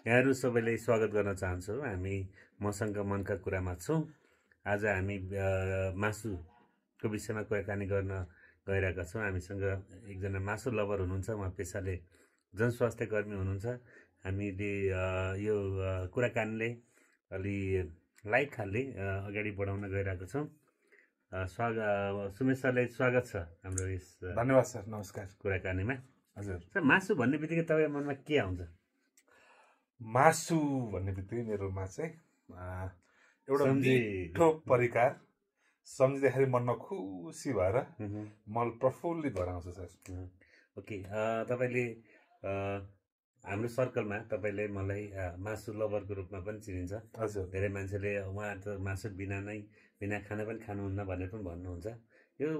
यहाँहरू सबैलाई स्वागत गर्न चाहन्छु। हामी मसँग मनका कुरामा छौँ। आज हामी मासुको विषयमा कुराकानी गर्न गइरहेका छौँ। हामीसँग एकजना मासु लभर हुनुहुन्छ, उहाँ पेसाले जनस्वास्थ्य कर्मी हुनुहुन्छ। हामीले यो कुराकानीले अलि लाइट खालले अगाडि बढाउन गइरहेको छौँ। सुमेश सरलाई स्वागत छ हाम्रो यस धन्यवाद सर, नमस्कार। कुराकानीमा हजुर सर, मासु भन्ने बित्तिकै तपाईँको मनमा के आउँछ? मासु भन्ने बित्तिकै मेरोमा चाहिँ एउटा मिठो परिकार सम्झिँदाखेरि मनमा खुसी भएर मन प्रफुल्लित भएर आउँछ सर। ओके, तपाईँले हाम्रो सर्कलमा तपाईँले मलाई मासु लभरको रूपमा पनि चिनिन्छ। हजुर, धेरै मान्छेले उहाँ त मासु बिना खाना पनि खानुहुन्न भनेर पनि भन्नुहुन्छ। यो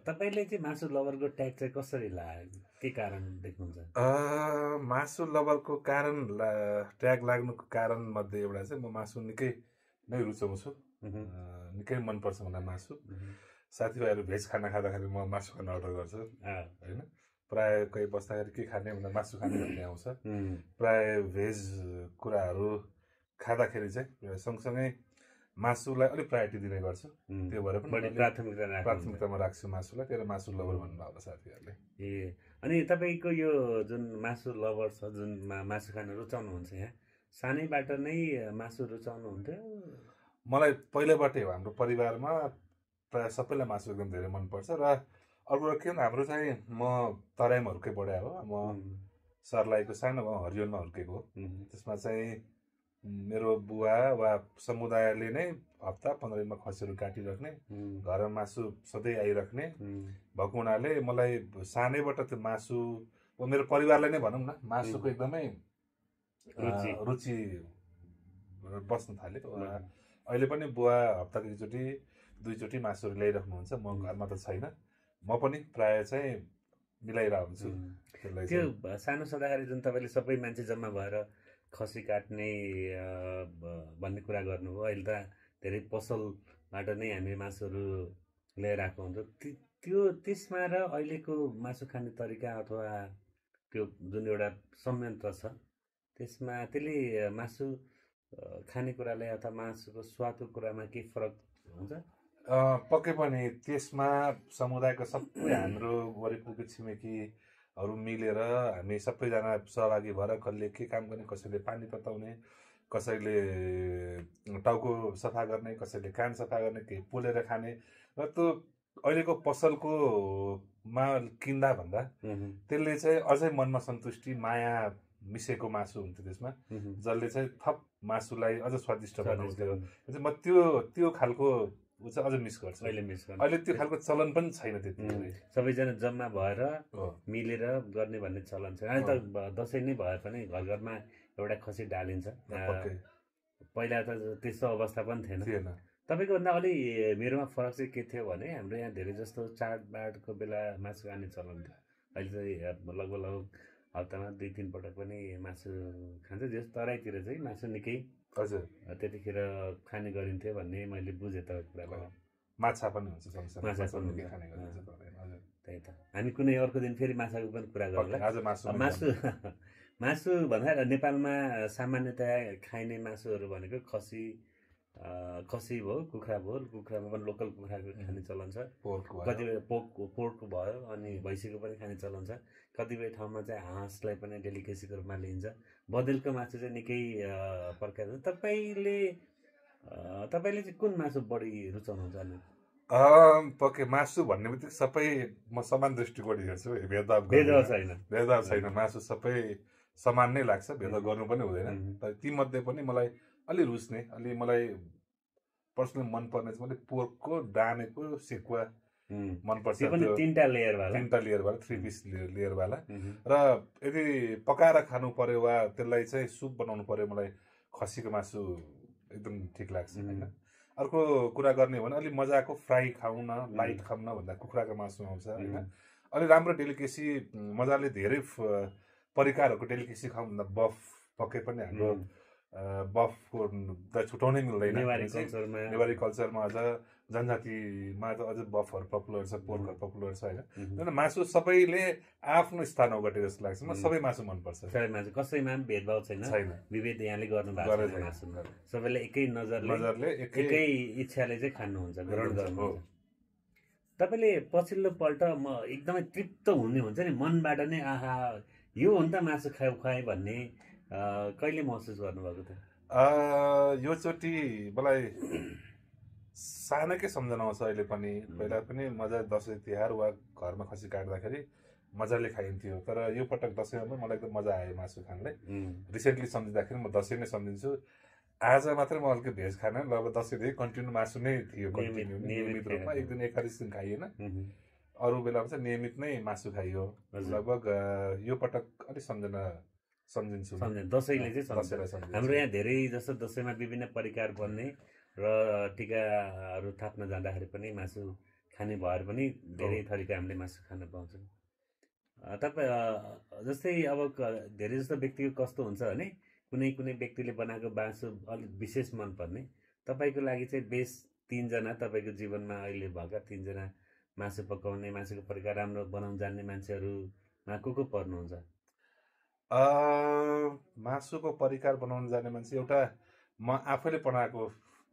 तपाईँले चाहिँ मासु लभरको ट्याग चाहिँ कसरी लाग्यो, के कारण देख्नुहुन्छ? मासु लभरको कारण ट्याग लाग्नुको कारण मध्ये एउटा चाहिँ म मासु निकै नै रुचाउँछु, निकै मनपर्छ मलाई मासु। साथीभाइहरू भेज खाना खाँदाखेरि म मासु खान अर्डर गर्छु होइन। प्राय कोही बस्दाखेरि के खाने भन्दा मासु खाने भन्ने आउँछ। प्राय भेज कुराहरू खाँदाखेरि चाहिँ सँगसँगै मासुलाई अलिक प्रायोरिटी दिने गर्छु। त्यो भएर पनि प्राथमिकतामा राख्छु मासुलाई। त्यसले मासु लभर भन्नुभयो होला साथीहरूले। ए, अनि तपाईँको यो जुन मासु लभर छ, जुन मासु खान रुचाउनुहुन्छ, यहाँ सानैबाट नै मासु रुचाउनुहुन्थ्यो? मलाई पहिल्यैबाटै हो। हाम्रो परिवारमा प्राय सबैलाई मासु एकदम धेरै मनपर्छ। र अर्को के भन्दा हाम्रो चाहिँ म तराईमा हुर्कै बढे हो। म सर्लाहीको सानो गाउँ हरियोनमा हुर्केको हो। त्यसमा चाहिँ मेरो बुवा वा समुदायले नै हप्ता 15 दिनमा खसीहरू काटिराख्ने, घरमा मासु सधैँ आइराख्ने भएको हुनाले मलाई सानैबाट त्यो मासु, मेरो परिवारलाई नै भनौँ न, मासुको एकदमै रुचि बस्न थाल्यो। अहिले पनि बुवा हप्ताको एकचोटि दुईचोटि मासुहरू ल्याइराख्नुहुन्छ। म घरमा त छैन, म पनि प्राय चाहिँ मिलाइरहेको हुन्छु। त्यो सानो छँदाखेरि जुन तपाईँले सबै मान्छे जम्मा भएर खसी काट्ने भन्ने कुरा गर्नुभयो, अहिले त धेरै पसलबाट नै हामी मासुहरू ल्याएर आएको हुन्छ। त्यसमा र अहिलेको मासु खाने तरिका अथवा त्यो जुन एउटा संयन्त्र छ, त्यसले मासु खानेकुरालाई अथवा मासुको स्वादको कुरामा के फरक हुन्छ? पक्कै पनि त्यसमा समुदायको सबै हाम्रो वरिपरिको छिमेकीहरू मिलेर हामी सबैजना सहभागी भएर कसले के काम गर्ने, कसैले पानी तताउने, कसैले टाउको सफा गर्ने, कसैले कान सफा गर्ने, केही पोलेर खाने। र त्यो अहिलेको पसलको मा किन्दा भन्दा त्यसले चाहिँ अझै मनमा सन्तुष्टि, माया मिसेको मासु हुन्थ्यो त्यसमा, जसले चाहिँ थप मासुलाई अझ स्वादिष्ट बनाउँथ्यो। म त्यो खालको चाहिँ अझ मिस गर्छु। अहिले त्यो खालको चलन पनि छैन त्यति। सबैजना जम्मा भएर मिलेर गर्ने भन्ने चलन छ। अहिले त दसैँ नै भए पनि घर घरमा एउटा खसी डालिन्छ। पहिला त त्यस्तो अवस्था पनि थिएन। तपाईँको भन्दा अलि मेरोमा फरक चाहिँ के थियो भने, हाम्रो यहाँ धेरै जस्तो चाडबाडको बेला मासु खाने चलन थियो। अहिले चाहिँ लगभग हप्तामा 2-3 पटक पनि मासु खान्छ। जस्तो तराईतिर चाहिँ मासु निकै त्यतिखेर खाने गरिन्थ्यो भन्ने मैले बुझेँ तपाईँको कुराबाट। माछा पनि हुन्छ, माछा पनि खाने गरिन्छ। त्यही त, हामी कुनै अर्को दिन फेरि माछाको पनि कुरा गरौँला। मासु भन्दा नेपालमा सामान्यतया खाइने मासुहरू भनेको खसी भयो, कुखुरा भयो। कुखुरामा पनि लोकल कुखुराको खाने चलन छ। कतिपय पोर्क भयो, अनि भैँसीको पनि खाने चलन छ। कतिपय ठाउँमा चाहिँ हाँसलाई पनि डेलिकेसीको रूपमा लिइन्छ। बँदेलको मासु चाहिँ निकै प्रकार छ। तपाईँले चाहिँ कुन मासु बढी रुचाउनुहुन्छ? पक्कै मासु भन्ने बित्तिकै सबै म समान दृष्टिकोण हेर्छु। भेदभाव छैन। मासु सबै समान नै लाग्छ, भेदभाव गर्नु पनि हुँदैन। तर तीमध्ये पनि मलाई अलि रुच्ने, अलि मलाई पर्सनली मनपर्ने चाहिँ मैले पोर्कको डामेको सेकुवा मनपर्छ। 3टा लेयरवाला 3 पिस लेयरवाला। र यदि पकाएर खानु पर्यो वा त्यसलाई चाहिँ सुप बनाउनु पर्यो, मलाई खसीको मासु एकदम ठिक लाग्छ होइन। अर्को कुरा गर्ने हो भने अलि मजाको फ्राई खाउँ न, लाइट खाउँ न भन्दा कुखुराको मासु आउँछ होइन। अलि राम्रो डेलिकेसी, मजाले धेरै परिकारहरूको डेलिकेसी खाउँ भन्दा बफ पक्कै पनि हाम्रो बफको छुटाउनै मिल्दैन। नेवारी कल्चरमा अझ जनजातिमा त अझ बफहरू पपुलर छ, पोर्कहरू पपुलर छ होइन। मासु सबैले आफ्नो स्थान ओगटे जस्तो लाग्छ। म सबै मासु मनपर्छ। कसैमा पनि भेदभाव छैन, विभेद यहाँले गर्नु भएको छैन। मासुमा सबैले एकै नजरले एकै इच्छाले चाहिँ खानुहुन्छ, ग्रहण गर्नुहुन्छ। तपाईँले पछिल्लो पल्ट म एकदमै तृप्त हुने हुन्छ नि, मनबाट नै आहा यो हो नि त मासु खुवाएँ भन्ने कहिले महसुस गर्नुभएको थियो? यो चोटि मलाई सानैकै सम्झना आउँछ अहिले पनि। पहिला पनि मजा दसैँ तिहार वा घरमा खसी काट्दाखेरि मजाले खाइन्थ्यो, तर यो पटक दसैँमा पनि मलाई एकदम मजा आयो मासु खानलाई। रिसेन्टली सम्झिँदाखेरि म दसैँ नै सम्झिन्छु। आज मात्रै म हल्का भेज खान, लगभग दसैँदेखि कन्टिन्यू मासु नै थियो, नियमित रूपमा। एक दिन 41 दिन खाइएन, अरू बेलामा चाहिँ नियमित नै मासु खाइयो। लगभग यो पटक अलिक सम्झिन्छु। दसैँले चाहिँ हाम्रो यहाँ धेरै जस्तो दसैँमा विभिन्न परिकार बन्ने र टिकाहरू थाप्न जाँदाखेरि पनि मासु खाने भएर पनि धेरै थरीका हामीले मासु खान पाउँछौँ। तपाईँ जस्तै अब धेरै जस्तो व्यक्तिको कस्तो हुन्छ भने कुनै व्यक्तिले बनाएको मासु अलिक विशेष मनपर्ने, तपाईँको लागि चाहिँ बेस 3 जना तपाईँको जीवनमा अहिले भएका 3 जना मासु पकाउने, मासुको परिकार राम्रो बनाउन जान्ने मान्छेहरूमा को पर्नुहुन्छ? मासुको परिकार बनाउन जाने मान्छे एउटा म आफैले बनाएको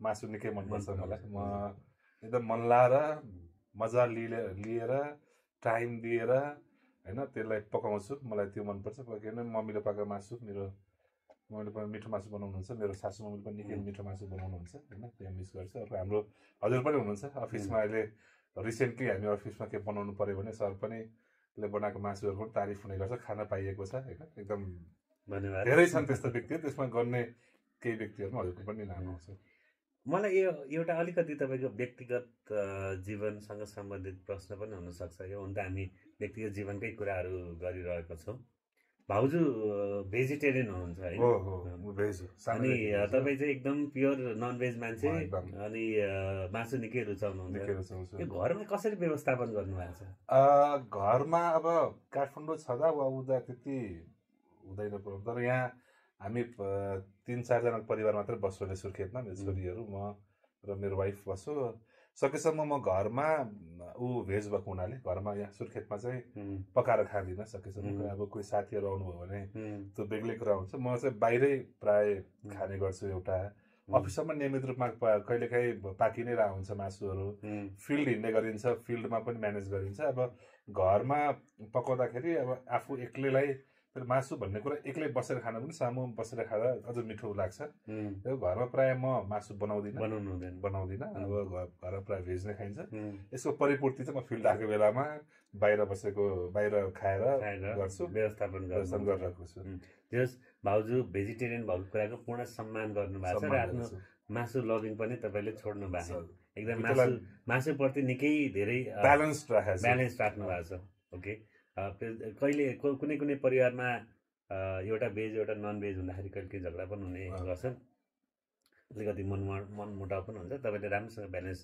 मासु निकै मनपर्छ मलाई। म एकदम मन लाएर मजा लिएर टाइम दिएर होइन त्यसलाई पकाउँछु। मलाई त्यो मनपर्छ। किनभने मम्मीले पकाएको मासु, मम्मीले पनि मिठो मासु बनाउनुहुन्छ, मेरो सासू मम्मीले पनि निकै मिठो मासु बनाउनुहुन्छ होइन, त्यहाँ मिस गर्छ। अब हाम्रो हजुर पनि हुनुहुन्छ अफिसमा। अहिले रिसेन्टली हामी अफिसमा के बनाउनु पऱ्यो भने सर पनि बनाएको मासुहरूको तारिफ हुने गर्छ, खान पाइएको छ होइन। एकदम धेरै छन् त्यस्तो व्यक्तिहरू, त्यसमा गर्ने केही व्यक्तिहरूमा हजुरको पनि नाम आउँछ। मलाई यो एउटा अलिकति तपाईँको व्यक्तिगत जीवनसँग सम्बन्धित प्रश्न पनि हुनसक्छ। यो हुन त हामी व्यक्तिगत जीवनकै कुराहरू गरिरहेको छौँ। भाउजू भेजिटेरियन हुनुहुन्छ है? अनि तपाईँ चाहिँ एकदम प्योर नन भेज मान्छे, अनि मासु निकै रुचाउनुहुन्छ। यो घरमा कसरी व्यवस्थापन गर्नुभएको छ? घरमा अब काठमाडौँ छँदा वा उता त्यति हुँदैन, तर यहाँ हामी 3-4 जनाको परिवार मात्रै बस्छौँ अहिले सुर्खेतमा। मेरो छोरीहरू, म र मेरो वाइफ बस्छु। सकेसम्म म घरमा भेज भएको हुनाले घरमा यहाँ सुर्खेतमा चाहिँ पकाएर खाँदिनँ सकेसम्म। अब कोही साथीहरू आउनुभयो भने त्यो बेग्लै कुरा हुन्छ। म चाहिँ बाहिरै प्राय खाने गर्छु। एउटा अफिसमा नियमित रूपमा कहिलेकाहीँ पाकि नै रहेको हुन्छ मासुहरू। फिल्ड हिँड्ने गरिन्छ, फिल्डमा पनि म्यानेज गरिन्छ। अब घरमा पकाउँदाखेरि अब आफू एक्लैलाई मासु भन्ने कुरा एक्लै बसेर खान पनि सामु बसेर खाँदा अझ मिठो लाग्छ। घरमा प्राय म मासु बनाउँदिनँ। अब घरमा प्राय भेज नै खाइन्छ। यसको परिपूर्ति चाहिँ म फिल्ड आएको बेलामा बाहिर खाएर गर्छु, व्यवस्थापन गरिरहेको छु। जस भाउजू भेजिटेरियन भएको कुराको पूर्ण सम्मान गर्नुभएको छ र आफ्नो मासु लभिङ पनि तपाईँले छोड्नु भएको छ। एकदम मासुप्रति निकै धेरै ब्यालेन्स राख्नु भएको छ। ओके, कहिले कुनै परिवारमा एउटा भेज एउटा नन भेज हुँदाखेरि कहिले केही झगडा पनि हुने गर्छन्, अलिकति मनमुटाव पनि हुन्छ। तपाईँले राम्रोसँग ब्यालेन्स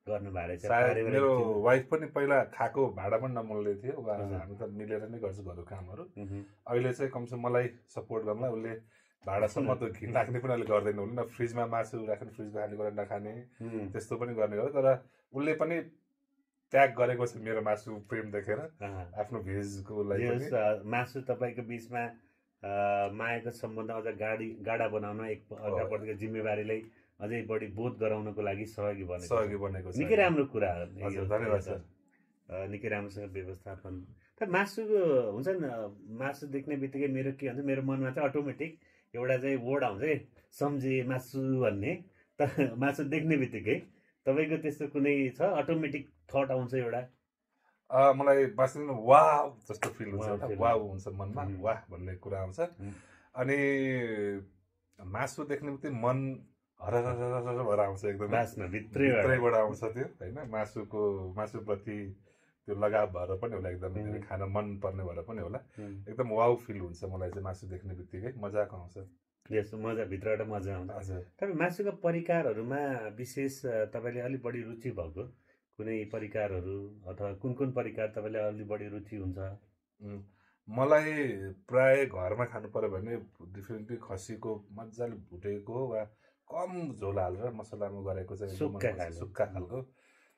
गर्नु भएको रहेछ। मेरो वाइफ पनि पहिला खाएको भाडा पनि नमल्ने थियो, हामी त मिलेर नै गर्छु घरको कामहरू। अहिले चाहिँ कमसेकम मलाई सपोर्ट गर्नलाई उसले भाडासम्म त घिन लाग्ने पनि अहिले गर्दैन। उसले न फ्रिजमा मासु राख्ने, फ्रिजमा खाने कुरा नखाने त्यस्तो पनि गर्ने गर्छ। तर उसले पनि त्याग गरेको छ मेरो मासु प्रेम देखेर आफ्नो भेजको लागि। मासु तपाईँको बिचमा मायाको सम्बन्ध अझ गाढा बनाउन अर्काप्रतिको जिम्मेवारीलाई अझै बढी बोध गराउनको लागि सहयोगी बनेको छ। निकै राम्रो कुरा हो। धन्यवाद सर। निकै राम्रोसँग व्यवस्थापन। तर मासु हुन्छ नि, मासु देख्ने बित्तिकै मेरो के भन्छ, मेरो मनमा चाहिँ अटोमेटिक एउटा चाहिँ वर्ड आउँछ है, सम्झे मासु भन्ने। तर मासु देख्ने बित्तिकै तपाईँको त्यस्तो कुनै छ अटोमेटिक थट आउँछ एउटा? मलाई मासु वाह जस्तो फिल हुन्छ, वाह हुन्छ मनमा, वाह भन्ने कुरा आउँछ। अनि मासु देख्ने बित्तिकै मन हरहर भएर आउँछ, एकदम भित्रैबाट आउँछ त्यो होइन। मासुप्रति त्यो लगाव भएर पनि होला, एकदम खान मन पर्ने भएर पनि होला। एकदम वाउ फिल हुन्छ मलाई चाहिँ मासु देख्ने बित्तिकै, मजाको आउँछ। मजा, भित्रबाट मजा आउँछ। तपाईँ मासुको परिकारहरूमा विशेष तपाईँले अलिक बढी रुचि भएको कुनै परिकारहरू अथवा कुन परिकार तपाईँले अलिक बढी रुचि हुन्छ? मलाई प्राय घरमा खानु पर्यो भने डेफिनेटली खसीको मजाले भुटेको वा कम झोल हालेर मसलामा गरेको चाहिँ सुक्खा खालको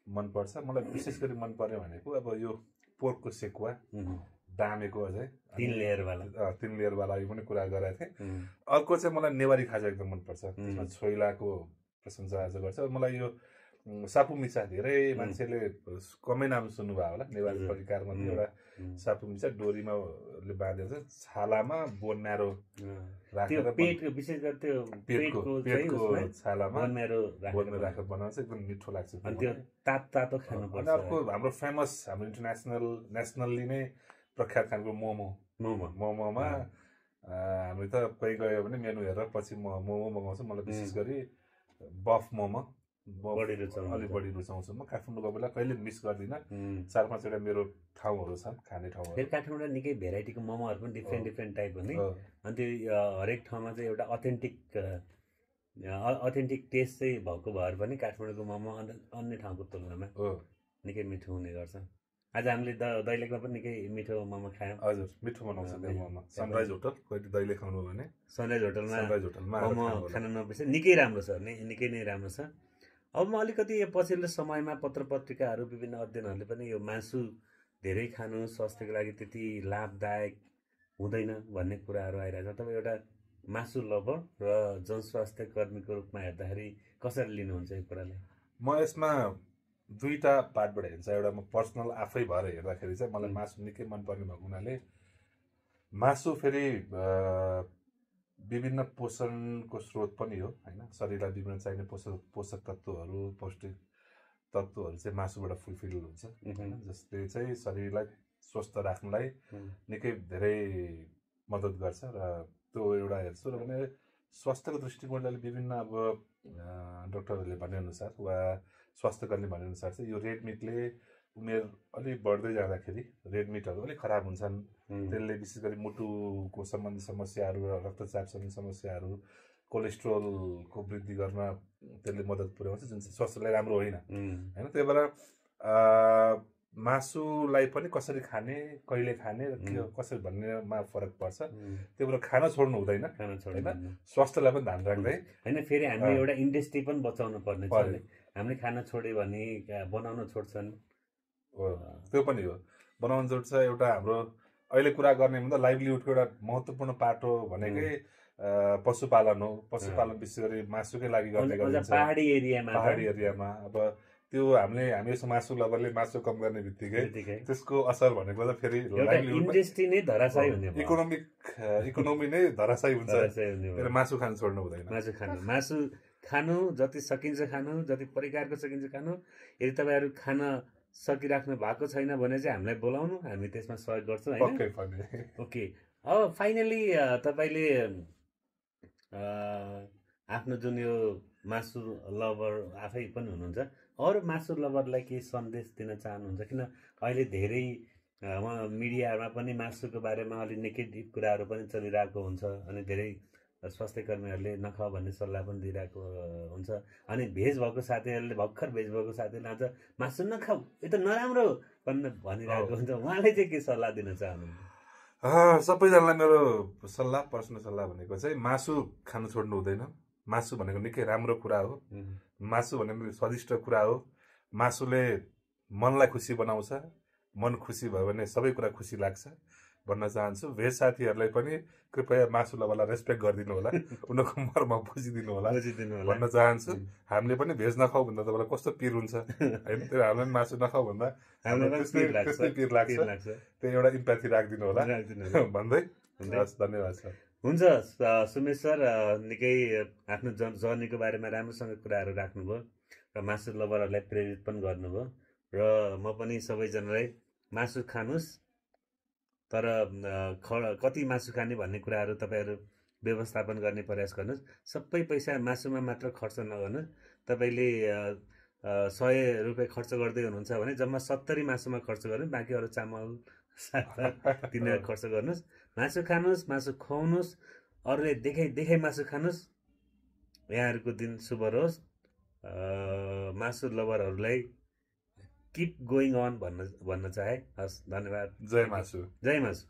मनपर्छ। मलाई विशेष गरी मन पर्ने भनेको अब यो पोर्कको सेकुवा दामेको अझै 3 लेयरवाला यो पनि कुरा गरेको थिएँ। अर्को चाहिँ मलाई नेवारी खाजा एकदम मनपर्छ, त्यसमा छोइलाको प्रशंसा आज गर्छ। मलाई यो सापु मिचा धेरै मान्छेले कमै नाम सुन्नुभयो होला, नेवारी परिकारमा एउटा सापु मिचा डोरीमा बाँधेर छालामा बोन म्यारो राखेर विशेष गरी त्यो पेटको छालामा बोन राखेर बनाउँछ, एकदम मिठो लाग्छ। त्यो तातो खानुपर्छ। अर्को हाम्रो फेमस, हाम्रो नेसनल्ली नै प्रख्यात खानको मोमोमा हामी त कोही गयो भने मेनु हेरेर पछि मोमो मगाउँछु। मलाई विशेष गरी बफ मोमो अलिक बढी रुचाउँछु। म काठमाडौँ बेला कहिले मिस गर्दिनँ। 4-5 वटा मेरो ठाउँहरू छन्, खाने ठाउँहरू। फेरि काठमाडौँ निकै भेराइटीको मोमोहरू पनि डिफ्रेन्ट टाइप हुने, अनि त्यो हरेक ठाउँमा चाहिँ एउटा अथेन्टिक टेस्ट चाहिँ भएको भएर पनि काठमाडौँको मोमो अन्य ठाउँको तुलनामा निकै मिठो हुने गर्छ। आज हामीले दैलेखमा पनि निकै मिठो मोमो खायौँ। हजुर, मिठो बनाउँछ त्यो मोमो। सनराइज होटल कहिले दैलेख आउनु भने सनराइज होटलमा मोमो खान नबिर्से, निकै राम्रो छ, निकै नै राम्रो छ। अब म अलिकति यो पछिल्लो समयमा पत्र पत्रिकाहरू विभिन्न अध्ययनहरूले पनि यो मासु धेरै खानु स्वास्थ्यको लागि त्यति लाभदायक हुँदैन भन्ने कुराहरू आइरहेछ। तपाईँ एउटा मासु लभर र जनस्वास्थ्य कर्मीको रूपमा हेर्दाखेरि कसरी लिनुहुन्छ यो कुरालाई? म यसमा दुईटा पार्टबाट हेर्छ। एउटा म पर्सनल आफै भएर हेर्दाखेरि चाहिँ मलाई मासु निकै मनपर्ने भएको हुनाले मासु फेरि विभिन्न पोषणको स्रोत पनि हो होइन। शरीरलाई विभिन्न चाहिने पोषक तत्त्वहरू, पौष्टिक तत्त्वहरू चाहिँ मासुबाट फुलफिल हुन्छ होइन, जसले चाहिँ शरीरलाई स्वस्थ राख्नलाई निकै धेरै मद्दत गर्छ। र त्यो एउटा हेर्छु। र भने स्वास्थ्यको दृष्टिकोणले विभिन्न अब डक्टरहरूले भनेअनुसार वा स्वास्थ्यकर्मीले भनेअनुसार चाहिँ यो रेड मिटले उमेर अलिक बढ्दै जाँदाखेरि रेड मिटहरू अलिक खराब हुन्छन्। त्यसले विशेष गरी मुटुको सम्बन्धी समस्याहरू, रक्तचाप सम्बन्धी समस्याहरू, कोलेस्ट्रोलको वृद्धि गर्न त्यसले मद्दत पुर्याउँछ, जुन चाहिँ स्वास्थ्यलाई राम्रो होइन होइन। त्यही भएर मासुलाई पनि कसरी खाने, कहिले खाने र के कसरी भन्नेमा फरक पर्छ। त्यही भएर खाना छोड्नु हुँदैन होइन, स्वास्थ्यलाई पनि ध्यान राख्दै होइन। फेरि हामीले एउटा इन्डस्ट्री पनि बचाउनु पर्ने छ। हामीले खाना छोड्यो भने बनाउन छोड्छन्, त्यो पनि हो, बनाउन छोड्छ। एउटा हाम्रो अहिले कुरा गर्ने भन्दा लाइभलीहुडको एउटा महत्त्वपूर्ण पार्ट हो भनेकै पशुपालन हो। पशुपालन विशेष गरी मासुकै लागि गर्ने गरिन्छ पहाडी एरियामा। अब त्यो हामी यसो मासु लभरले मासु कम गर्ने बित्तिकै त्यसको असर भनेको त फेरि इन्डस्ट्री नै धराशायी हुने, इकोनोमी नै धराशायी हुन्छ। मासु खानु छोड्नु हुँदैन। मासु खानु जति सकिन्छ खानु, जति परिकारको सकिन्छ खानु। यदि तपाईँहरू खान सकिराख्नु भएको छैन भने चाहिँ हामीलाई बोलाउनु, हामी त्यसमा सहयोग गर्छौँ होइन। ओके, अब फाइनली तपाईँले आफ्नो जुन यो मासु लभर आफै पनि हुनुहुन्छ, अरू मासु लभरलाई केही सन्देश दिन चाहनुहुन्छ? किन अहिले धेरै मिडियामा पनि मासुको बारेमा अलिक नेगेटिभ कुराहरू पनि चलिरहेको हुन्छ, अनि धेरै स्वास्थ्य कर्मीहरूले नखाऊ भन्ने सल्लाह पनि दिइरहेको हुन्छ। अनि भेज भएको साथीहरूले, भर्खर भेज भएको साथीहरूले आज मासु नखाऊ, यो त नराम्रो भनिरहेको हुन्छ। उहाँले चाहिँ के सल्लाह दिन चाहनुहुन्छ? सबैजनालाई मेरो सल्लाह, पर्सनल सल्लाह भनेको चाहिँ मासु खानु छोड्नु हुँदैन। मासु भनेको निकै राम्रो कुरा हो। मासु भनेको स्वादिष्ट कुरा हो। मासुले मनलाई खुसी बनाउँछ। मन खुसी भयो भने सबै कुरा खुसी लाग्छ भन्न चाहन्छु। भेज साथीहरूलाई पनि कृपया मासु लभरलाई रेस्पेक्ट गरिदिनु होला, उनीहरूको मर्म बुझिदिनु होला भन्न चाहन्छु। हामीले पनि भेज नखाऊ भन्दा तपाईँलाई कस्तो पिर हुन्छ होइन, त्यो हामीलाई मासु नखाऊ भन्दा त्यस्तै पिर लाग्छ। त्यो एउटा इम्प्याथी राखिदिनु होला भन्दै धन्यवाद सर। हुन्छ सुमेश सर, निकै आफ्नो जर्नीको बारेमा राम्रोसँग कुराहरू राख्नुभयो र मासु लभरहरूलाई प्रेरित पनि गर्नुभयो। र म पनि सबैजनालाई मासु खानुहोस्, तर कति मासु खाने भन्ने कुराहरू तपाईँहरू व्यवस्थापन गर्ने प्रयास गर्नुहोस्। सबै पैसा मासुमा मात्र खर्च नगर्नुहोस्। तपाईँले 100 रुपियाँ खर्च गर्दै हुनुहुन्छ भने जम्मा 70 मासुमा खर्च गर्नुहोस्, बाँकी अरू चामल तिनीहरू खर्च गर्नुहोस्। मासु खानुहोस्, मासु खुवाउनुहोस्, अरूले देखाइ मासु खानुहोस्। यहाँहरूको दिन शुभ रहोस्। मासु लभरहरूलाई किप गोइङ अन भन्न चाहे। हस्, धन्यवाद। जय मासु। जय मासु।